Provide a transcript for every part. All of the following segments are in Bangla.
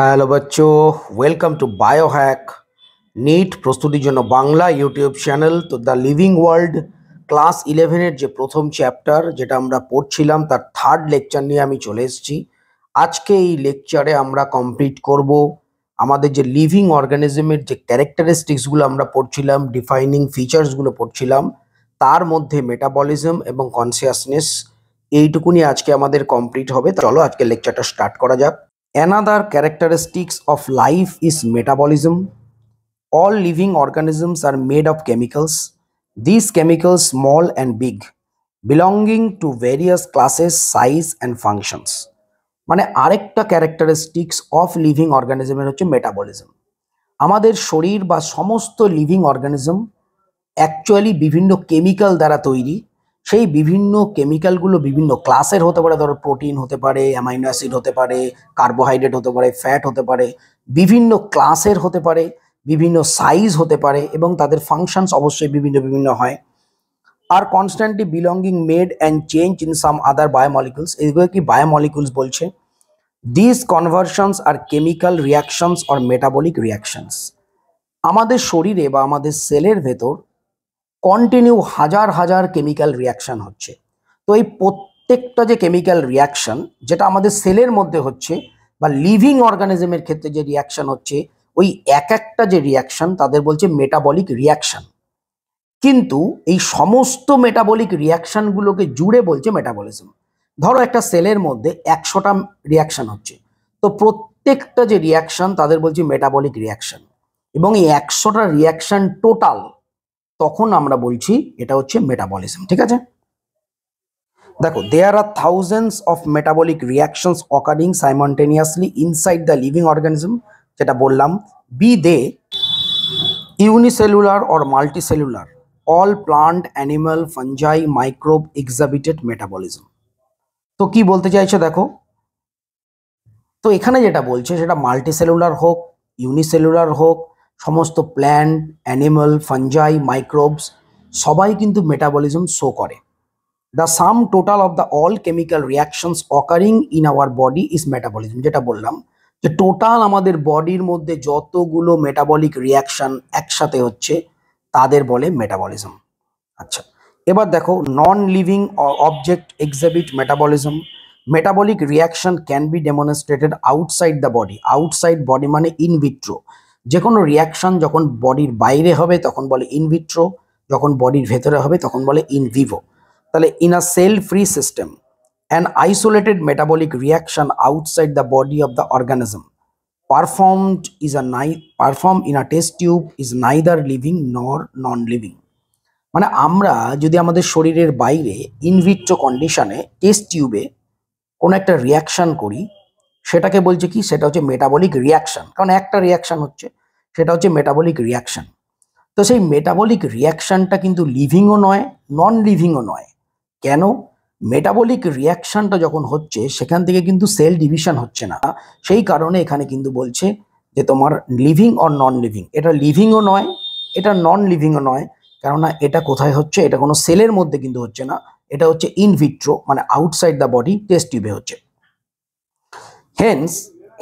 হ্যালো বাচ্চো, ওয়েলকাম টু বায়োহ্যাক নিট প্রস্তুতির জন্য বাংলা ইউটিউব চ্যানেল। তো দ্য লিভিং ওয়ার্ল্ড ক্লাস 11-এর যে প্রথম চ্যাপ্টার যেটা আমরা পড়ছিলাম তার থার্ড লেকচার নিয়ে আমি চলে এসেছি। আজকে এই লেকচারে আমরা কমপ্লিট করব আমাদের যে লিভিং অর্গানিজমের যে ক্যারেক্টারিস্টিক্সগুলো আমরা পড়ছিলাম, ডিফাইনিং ফিচার্সগুলো পড়ছিলাম, তার মধ্যে মেটাবলিজম এবং কনসিয়াসনেস, এইটুকুনি আজকে আমাদের কমপ্লিট হবে। চলো আজকে লেকচারটা স্টার্ট করা যাক। Another characteristics of life is metabolism. All living organisms are made of chemicals. These chemicals, small and big, belonging to various classes, size and functions. মানে আরেকটা ক্যারেক্টারিস্টিক্স অফ লিভিং অর্গানিজমের হচ্ছে মেটাবলিজম। আমাদের শরীর বা সমস্ত লিভিং অর্গানিজম অ্যাকচুয়ালি বিভিন্ন কেমিক্যাল দ্বারা তৈরি। সেই বিভিন্ন কেমিক্যালগুলো বিভিন্ন ক্লাসের হতে পারে, ধরো প্রোটিন হতে পারে, অ্যামাইনো অ্যাসিড হতে পারে, কার্বোহাইড্রেট হতে পারে, ফ্যাট হতে পারে, বিভিন্ন ক্লাসের হতে পারে, বিভিন্ন সাইজ হতে পারে এবং তাদের ফাংশনস অবশ্যই বিভিন্ন বিভিন্ন হয়। আর constantly belonging made and change in some other biomolecules, এগুলো কি বায়োমলিকুলস বলছে। This conversions are chemical reactions or metabolic reactions. আমাদের শরীরে বা আমাদের সেলের ভেতর কন্টিনিউ হাজার হাজার কেমিক্যাল রিয়াকশন হচ্ছে। তো এই প্রত্যেকটা যে কেমিক্যাল রিয়াকশন যেটা আমাদের সেলের মধ্যে হচ্ছে বা লিভিং অর্গানিজমের ক্ষেত্রে যে রিয়াকশন হচ্ছে, ওই এক একটা যে রিয়াকশন তাদের বলছে মেটাবলিক রিয়াকশন। কিন্তু এই সমস্ত মেটাবলিক রিয়াকশনগুলোকে জুড়ে বলছে মেটাবলিজম। ধরো একটা সেলের মধ্যে 100টা রিয়াকশন হচ্ছে, তো প্রত্যেকটা যে রিয়াকশন তাদের বলছে মেটাবলিক রিয়াকশন, এবং এই 100টা রিয়াকশন টোটাল, তখন আমরা বলছি এটা হচ্ছে মেটাবলিজম। ঠিক আছে, দেখো, there are thousands of metabolic reactions occurring simultaneously inside the living organism, যেটা বললাম, be they unicellular or multicellular, all plant, animal, fungi, microbe exhibited metabolism. তো কি বলতে চাইছে দেখো, তো এখানে যেটা বলছে সেটা মাল্টিসেলুলার হোক, ইউনিসেলুলার হোক, সমস্ত প্ল্যান্ট, অ্যানিমাল, ফাঞ্জাই, মাইক্রোবস সবাই কিন্তু মেটাবলিজম শো করে। The sum total of the all chemical reactions occurring in our body is metabolism, যেটা বললাম যে টোটাল আমাদের বডির মধ্যে যতগুলো মেটাবলিক রিয়াকশন একসাথে হচ্ছে তাদের বলে মেটাবলিজম। আচ্ছা, এবার দেখো, non living object exhibit metabolism. Metabolic reaction can be demonstrated outside the body. Outside body মানে ইনভিট্রো। যে কোনো রিয়াকশন যখন বডির বাইরে হবে তখন বলে ইনভিট্রো, যখন বডির ভেতরে হবে তখন বলে ইন ভিভো। তাহলে in a cell free system an isolated metabolic reaction outside the body of the organism performed in a test tube is neither living nor non living. মানে আমরা যদি আমাদের শরীরের বাইরে ইনভিট্রো কন্ডিশনে টেস্ট টিউবে কোনো একটা রিয়াকশন করি, সেটাকে বলছে কি, সেটা হচ্ছে মেটাবলিক রিয়াকশন। কারণ একটা রিয়াকশন হচ্ছে, সেটা হচ্ছে মেটাবলিক রিয়াকশন। তো সেই মেটাবলিক রিয়াকশনটা কিন্তু লিভিংও নয়, নন লিভিংও নয়। কেন? মেটাবলিক রিয়াকশনটা যখন হচ্ছে সেখান থেকে কিন্তু সেল ডিভিশন হচ্ছে না, সেই কারণে এখানে কিন্তু বলছে যে তোমার লিভিং অর নন লিভিং। এটা লিভিংও নয়, এটা নন লিভিংও নয়, কেননা এটা কোথায় হচ্ছে, এটা কোনো সেলের মধ্যে কিন্তু হচ্ছে না, এটা হচ্ছে ইনভিট্রো মানে আউটসাইড দ্য বডি টেস্ট টিউবে হচ্ছে।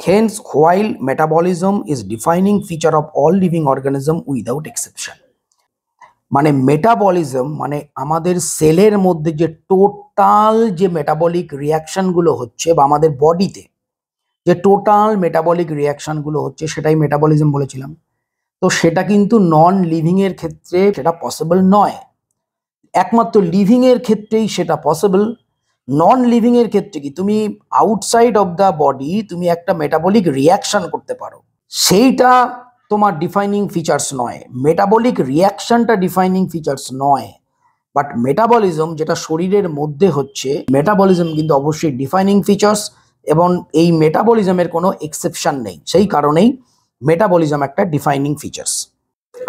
Hence, while metabolism is defining feature of all living organism without exception, মানে মেটাবলিজম মানে আমাদের সেলের মধ্যে যে টোটাল যে মেটাবলিক রিয়াকশনগুলো হচ্ছে বা আমাদের বডিতে যে টোটাল মেটাবলিক রিয়াকশনগুলো হচ্ছে সেটাই মেটাবলিজম বলেছিলাম। তো সেটা কিন্তু নন লিভিং এর ক্ষেত্রে সেটা পসিবল নয়, একমাত্র লিভিং এর ক্ষেত্রেই সেটা পসিবল। নন লিভিং এর ক্ষেত্রে কি, তুমি আউটসাইড অফ দ্য বডি তুমি একটা মেটাবলিক রিয়াকশন করতে পারো, সেইটা তোমার ডিফাইনিং ফিচার্স নয়, মেটাবলিক রিয়াকশনটা ডিফাইনিং ফিচার্স নয়। বাট মেটাবলিজম যেটা শরীরের মধ্যে হচ্ছে, মেটাবলিজম কিন্তু অবশ্যই ডিফাইনিং ফিচার্স, এবং এই মেটাবলিজমের কোনো এক্সেপশন নেই, সেই কারণেই মেটাবলিজম একটা defining features.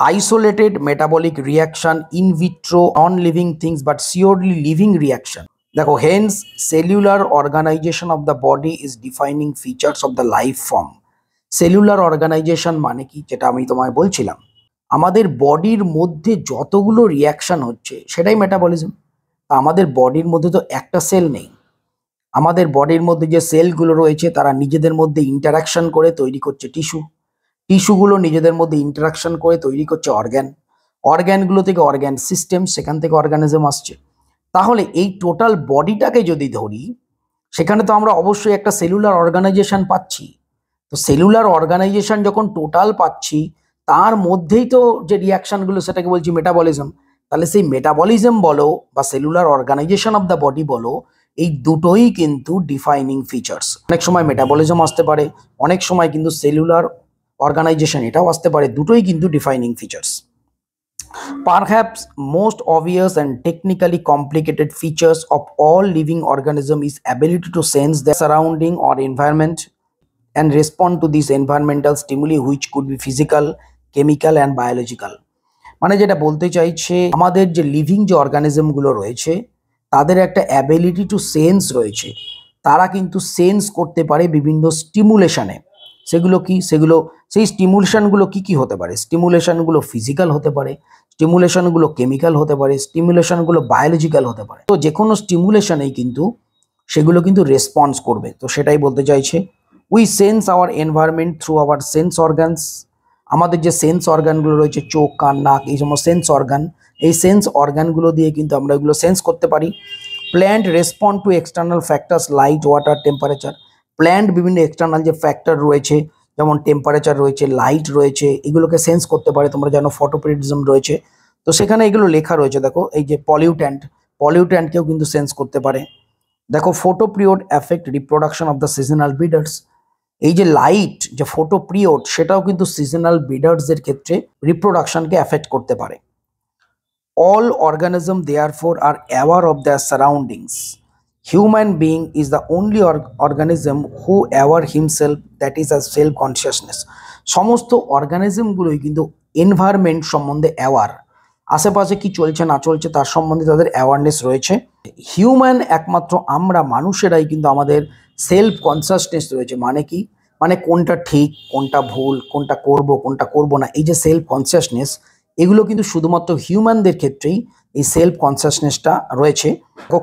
Isolated metabolic reaction, in vitro, non living things but surely living reaction. দেখো, hence cellular organisation of the body is defining features of the life form. Cellular organisation মানে কি, যেটা আমি তোমায় বলছিলাম, আমাদের বডির মধ্যে যতগুলো রিয়াকশন হচ্ছে সেটাই মেটাবলিজম। আমাদের বডির মধ্যে তো একটা সেল নেই, আমাদের বডির মধ্যে যে সেলগুলো রয়েছে তারা নিজেদের মধ্যে ইন্টারাকশন করে তৈরি করছে টিস্যু, টিস্যুগুলো নিজেদের মধ্যে ইন্টারাকশন করে তৈরি করছে অর্গ্যান, অর্গ্যানগুলো থেকে অর্গ্যান সিস্টেম, সেখান থেকে অর্গানিজম আসছে। তাহলে এই টোটাল বডিটাকে যদি ধরি, সেখানে তো আমরা অবশ্যই একটা সেলুলার অর্গানাইজেশন পাচ্ছি। তো সেলুলার অর্গানাইজেশন যখন টোটাল পাচ্ছি, তার মধ্যেই তো যে রিয়াকশনগুলো সেটাকে বলছি মেটাবলিজম। তাহলে সেই মেটাবলিজম বলো বা cellular organisation of the body বলো, এই দুটোই কিন্তু ডিফাইনিং ফিচার্স। অনেক সময় মেটাবলিজম আসতে পারে, অনেক সময় কিন্তু সেলুলার অর্গানাইজেশন এটাও আসতে পারে, দুটোই কিন্তু defining features. Perhaps most obvious and technically complicated features of all living organism is ability to sense their surrounding or environment and respond to these environmental stimuli which could be physical, chemical and biological. মানে যেটা বলতে চাইছে, আমাদের যে লিভিং যে অর্গানিজমগুলো রয়েছে তাদের একটা অ্যাবিলিটি টু সেন্স রয়েছে। তারা কিন্তু সেন্স করতে পারে বিভিন্ন স্টিমুলেশনে। সেগুলো কি? সেগুলো সেই স্টিমুলেশনগুলো কি হতে পারে? স্টিমুলেশনগুলো ফিজিক্যাল হতে পারে, স্টিমুলেশনগুলো কেমিক্যাল হতে পারে, স্টিমুলেশনগুলো বায়োলজিক্যাল হতে পারে। তো যে কোনো স্টিমুলেশনেই কিন্তু সেগুলো কিন্তু রেসপন্স করবে। তো সেটাই বলতে চাইছে, we sense our environment through hour sense organs. আমাদের যে সেন্স অর্গানগুলো রয়েছে, চোখ, কান, নাক, এই সমস্ত সেন্স অর্গান, এই সেন্স অর্গানগুলো দিয়ে কিন্তু আমরা এগুলো সেন্স করতে পারি। Plant respond two external factors light, water, temperature. Plant বিভিন্ন এক্সটার্নাল যে ফ্যাক্টর রয়েছে, যেমন টেম্পারেচার রয়েছে, লাইট রয়েছে, এগুলোকে সেন্স করতে পারে। তোমরা জানো ফটোপেরিডিজম রয়েছে, তো সেখানে এগুলো লেখা রয়েছে। দেখো এই যে পলিউট্যান্টকেও কিন্তু সেন্স করতে পারে। দেখো photoperiod effect reproduction of the seasonal breeders. এই যে লাইট, যে ফোটোপিরিয়ড, সেটাও কিন্তু সিজনাল বিডার্সের ক্ষেত্রে রিপ্রোডাকশনকে এফেক্ট করতে পারে। All organisms therefore are aware of their surroundings. Human being is the only organism who aware himself, that is a self consciousness. সমস্ত অর্গানিজমগুলোই কিন্তু এনভায়রনমেন্ট সম্বন্ধে অ্যাওয়ার। আশেপাশে কি চলছে না চলছে তার সম্বন্ধে তাদের অ্যাওয়ারনেস রয়েছে। হিউম্যান, একমাত্র আমরা মানুষেরাই কিন্তু আমাদের সেলফ কনসিয়াসনেস রয়েছে। মানে কি? মানে কোনটা ঠিক, কোনটা ভুল, কোনটা করব, কোনটা করব না, এই যে সেলফ কনসিয়াসনেস, এগুলো কিন্তু শুধুমাত্র হিউম্যানদের ক্ষেত্রেই এই সেলফ কনসিয়াসনেসটা রয়েছে।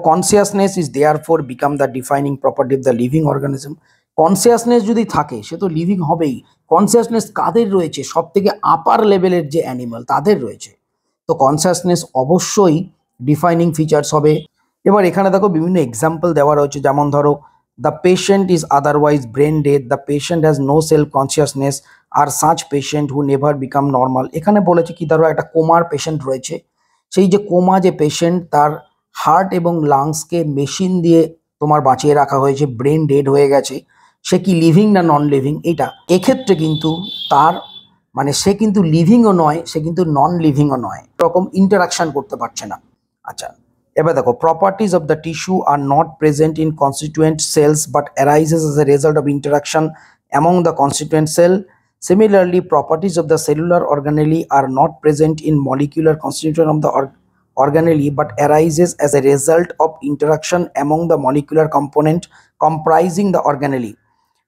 Consciousness is therefore become the defining property of the living organism. Consciousness যদি থাকে সে তো লিভিং হবেই। কনসিয়াসনেস কাদের রয়েছে? সব থেকে আপার লেভেলের যে অ্যানিমাল তাদের রয়েছে। তো কনসিয়াসনেস অবশ্যই ডিফাইনিং ফিচার্স হবে। এবার এখানে দেখো বিভিন্ন এক্সাম্পল দেওয়া রয়েছে, যেমন ধরো the patient is otherwise brain dead, the patient has no self consciousness, আর such patient who never become normal. এখানে বলেছে কি, ধরো একটা কোমার পেশেন্ট রয়েছে, সেই যে কোমা যে পেশেন্ট, তার হার্ট এবং লাংসকে মেশিন দিয়ে তোমার বাঁচিয়ে রাখা হয়েছে, ব্রেন ডেড হয়ে গেছে, সে কি লিভিং না নন লিভিং? এটা এক্ষেত্রে কিন্তু তার মানে সে কিন্তু লিভিংও নয়, সে কিন্তু নন লিভিংও নয়, এরকম ইন্টারাকশন করতে পারছে না। আচ্ছা, এবার দেখো properties of the tissue are not present in constituent cells but arises as a result of interaction among the constituent cell. Similarly, properties of the cellular organelle are not present in molecular constituent of the organelle but arises as a result of interaction among the molecular component comprising the organelle.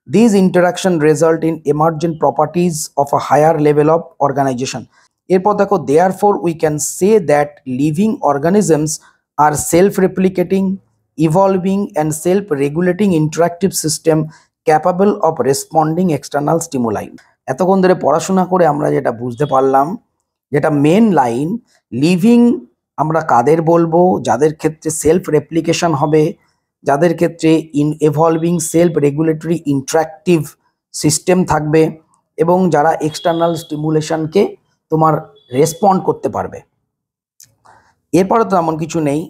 These interaction result in emergent properties of a higher level of organization. এরপর দেখো, therefore we can say that living organisms are self-replicating, evolving and self-regulating interactive system capable of responding external stimuli. এতক্ষণ ধরে পড়াশোনা করে আমরা যেটা বুঝতে পারলাম, যেটা মেন লাইন, লিভিং আমরা কাদের বলবো? যাদের ক্ষেত্রে সেলফ রেপ্লিকেশন হবে, যাদের ক্ষেত্রে এভলভিং সেলফ রেগুলেটরি ইন্টারঅ্যাক্টিভ সিস্টেম থাকবে, এবং যারা এক্সটার্নাল স্টিমুলেশনকে তোমার রেসপন্ড করতে পারবে। এরপরে তো এমন কিছু নেই।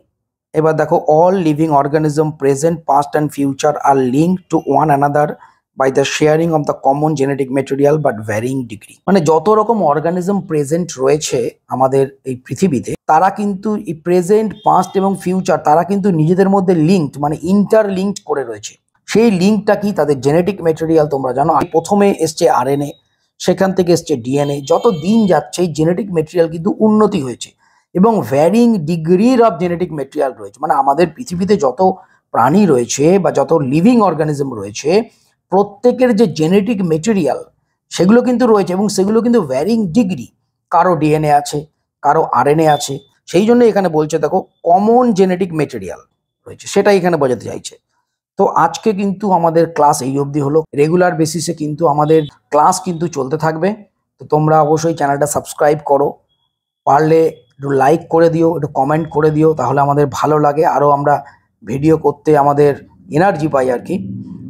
এবার দেখো, all living organism present, past and future are linked to one another by the sharing of the common genetic material but varying degree. মানে যত রকম অর্গানিজম প্রেজেন্ট রয়েছে আমাদের এই পৃথিবীতে, তারা কিন্তু এই প্রেজেন্ট, পাস্ট এবং ফিউচার, তারা কিন্তু নিজেদের মধ্যে লিঙ্কড, মানে ইন্টারলিঙ্কড করে রয়েছে। সেই লিঙ্কটা কি? তাদের জেনেটিক মেটেরিয়াল। তোমরা জানো প্রথমে এসছে আরএনএ, সেখান থেকে এসছে ডিএনএ। যত দিন যাচ্ছে এই জেনেটিক মেটেরিয়াল কিন্তু উন্নতি হয়েছে, এবং ভ্যারিং ডিগ্রির অফ জেনেটিক মেটেরিয়াল রয়েছে। মানে আমাদের পৃথিবীতে যত প্রাণী রয়েছে বা যত লিভিং অর্গানিজম রয়েছে, প্রত্যেকের যে জেনেটিক মেটেরিয়াল সেগুলো কিন্তু রয়েছে, এবং সেগুলো কিন্তু ভ্যারিং ডিগ্রি। কারো ডিএনএ আছে, কারো আরএনএ আছে। সেই জন্য এখানে বলছে দেখো কমন জেনেটিক মেটেরিয়াল রয়েছে, সেটাই এখানে বোঝাতে চাইছে। তো আজকে কিন্তু আমাদের ক্লাস এই অবধি হলো। রেগুলার বেসিসে কিন্তু আমাদের ক্লাস কিন্তু চলতে থাকবে। তো তোমরা অবশ্যই চ্যানেলটা সাবস্ক্রাইব করো, পারলে একটু লাইক করে দিও, একটু কমেন্ট করে দিও, তাহলে আমাদের ভালো লাগে, আরও আমরা ভিডিও করতে আমাদের এনার্জি পাই আর কি।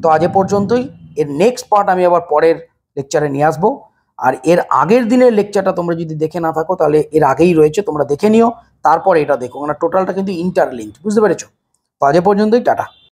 তো আজ এ পর্যন্তই। এর নেক্সট পার্ট আমি আবার পরের লেকচারে নিয়ে আসবো। আর এর আগের দিনের লেকচারটা তোমরা যদি দেখে না থাকো তাহলে এর আগেই রয়েছে, তোমরা দেখে নিও, তারপর এটা দেখো, মানে টোটালটা কিন্তু ইন্টারলিঙ্ক, বুঝতে পেরেছো? তো আজ এ পর্যন্তই, টাটা।